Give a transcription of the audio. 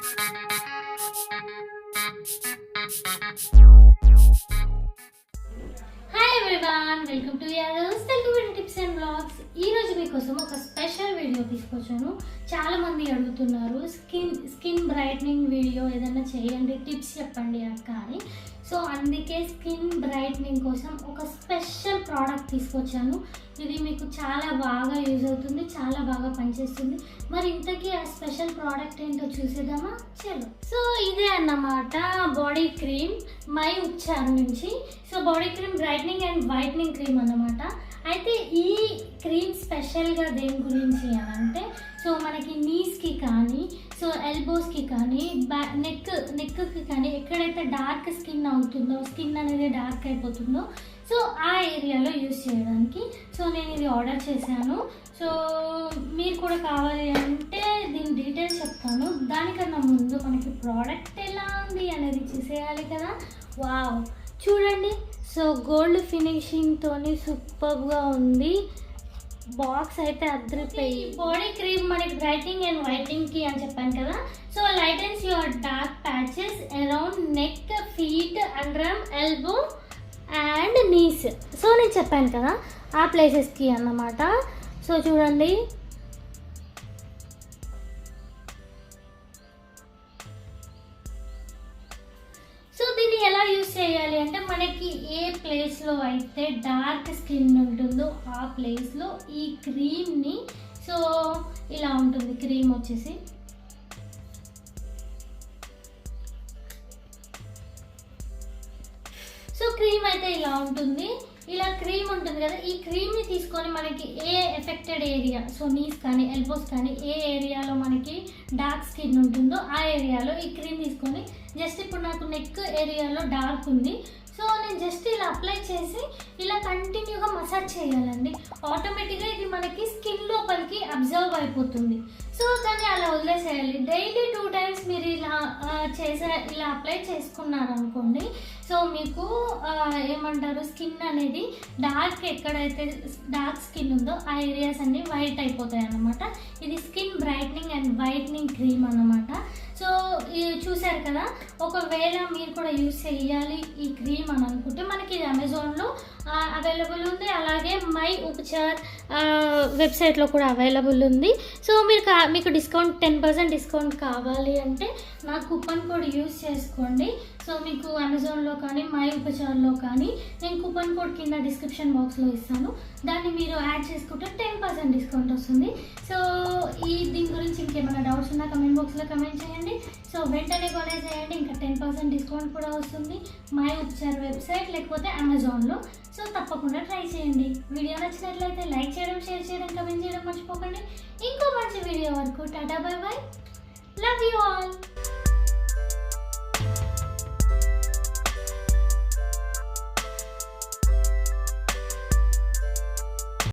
Hi everyone, welcome to Yadav's Telugu tips and blogs. ఈరోజు మీకోసం ఒక స్పెషల్ వీడియో తీసుకొచ్చాను. చాలా మంది అడుగుతున్నారు స్కిన్ బ్రైట్నింగ్ వీడియో ఏదైనా చేయండి, టిప్స్ చెప్పండి అక్క అని. సో అందుకే స్కిన్ బ్రైట్నింగ్ కోసం ఒక స్పెషల్ ప్రోడక్ట్ తీసుకొచ్చాను. ఇది మీకు చాలా బాగా యూజ్ అవుతుంది, చాలా బాగా పనిచేస్తుంది. మరి ఇంతకీ ఆ స్పెషల్ ప్రోడక్ట్ ఏంటో చూసేద్దామా? చలో. సో ఇదే అన్నమాట బాడీ క్రీమ్ మై ఉపచార్ నుంచి. So body cream brightening and whitening cream అన్నమాట. అయితే ఈ క్రీమ్ స్పెషల్గా దేని గురించి అని అంటే, సో మనకి నీస్కి కానీ, సో ఎల్బోస్కి కానీ, నెక్కి కానీ ఎక్కడైతే డార్క్ స్కిన్ అవుతుందో, స్కిన్ అనేది డార్క్ అయిపోతుందో, సో ఆ ఏరియాలో యూజ్ చేయడానికి. సో నేను ఇది ఆర్డర్ చేశాను. సో మీరు కూడా కావాలి అంటే దీని డీటెయిల్స్ చెప్తాను. దానికన్నా ముందు మనకి ప్రోడక్ట్ ఎలా ఉంది అనేది చూసేయాలి కదా. వావ్, చూడండి. సో గోల్డ్ ఫినిషింగ్తోని సూపర్గా ఉంది. బాక్స్ అయితే అద్దరిపోయి. బాడీ క్రీమ్ మనకి బ్రైట్నింగ్ అండ్ వైట్నింగ్కి అని చెప్పాను కదా. So lightens your dark patches around neck, feet, under arm, elbow and knees. So నేను చెప్పాను కదా ఆ ప్లేసెస్కి అన్నమాట. సో చూడండి, సో దీన్ని ఎలా యూజ్ చేయాలి అంటే, మనకి ఏ ప్లేస్లో అయితే డార్క్ స్కిన్ ఉంటుందో ఆ ప్లేస్లో ఈ క్రీమ్ని, సో ఇలా ఉంటుంది క్రీమ్ వచ్చేసి. సో క్రీమ్ అయితే ఇలా ఉంటుంది. ఇలా క్రీమ్ ఉంటుంది కదా, ఈ క్రీమ్ని తీసుకొని మనకి ఏ ఎఫెక్టెడ్ ఏరియా, సో నీస్ కానీ ఎల్బోస్ కానీ ఏ ఏరియాలో మనకి డార్క్ స్కిన్ ఉంటుందో ఆ ఏరియాలో ఈ క్రీమ్ తీసుకొని, జస్ట్ ఇప్పుడు నాకు నెక్ ఏరియాలో డార్క్ ఉంది, సో నేను జస్ట్ ఇలా అప్లై చేసి ఇలా కంటిన్యూగా మసాజ్ చేయాలండి. ఆటోమేటిక్గా ఇది మనకి స్కిన్ లోపలికి అబ్జర్వ్ అయిపోతుంది. సో దాన్ని అలా వదిలేసేయాలి. డైలీ 2 times మీరు ఇలా ఇలా అప్లై చేసుకున్నారు అనుకోండి, సో మీకు ఏమంటారు, స్కిన్ అనేది డార్క్, ఎక్కడైతే డార్క్ స్కిన్ ఉందో ఆ ఏరియాస్ అన్ని వైట్ అయిపోతాయి అన్నమాట. ఇది skin brightening and whitening cream అన్నమాట. సో చూసారు కదా. ఒకవేళ మీరు కూడా యూజ్ చేయాలి ఈ క్రీమ్ అని అనుకుంటే, మనకి ఇది అమెజాన్లో అవైలబుల్ ఉంది, అలాగే మై ఉపచార్ వెబ్సైట్లో కూడా అవైలబుల్ ఉంది. సో మీకు డిస్కౌంట్ 10% డిస్కౌంట్ కావాలి అంటే నా కూపన్ కోడ్ యూజ్ చేసుకోండి. సో మీకు అమెజాన్లో కానీ మై ఉపచార్లో కానీ నేను కూపన్ కోడ్ కింద డిస్క్రిప్షన్ బాక్స్లో ఇస్తాను. దాన్ని మీరు యాడ్ చేసుకుంటే 10% డిస్కౌంట్ వస్తుంది. సో దీని గురించి ఇంకేమైనా డౌట్స్ ఉన్నా కమెంట్ బాక్స్లో కమెంట్ చేయండి. సో వెంటనే కొనేసేయండి, ఇంకా 10% డిస్కౌంట్ కూడా వస్తుంది మై ఉపచార్ వెబ్సైట్ లేకపోతే అమెజాన్లో. సో తప్పకుండా ట్రై చేయండి. వీడియో నచ్చినట్లయితే లైక్ చేయడం, షేర్ చేయడం, కమెంట్ చేయడం మర్చిపోకండి. ఇంకో మంచి వీడియో వరకు Tata, by by, love you all.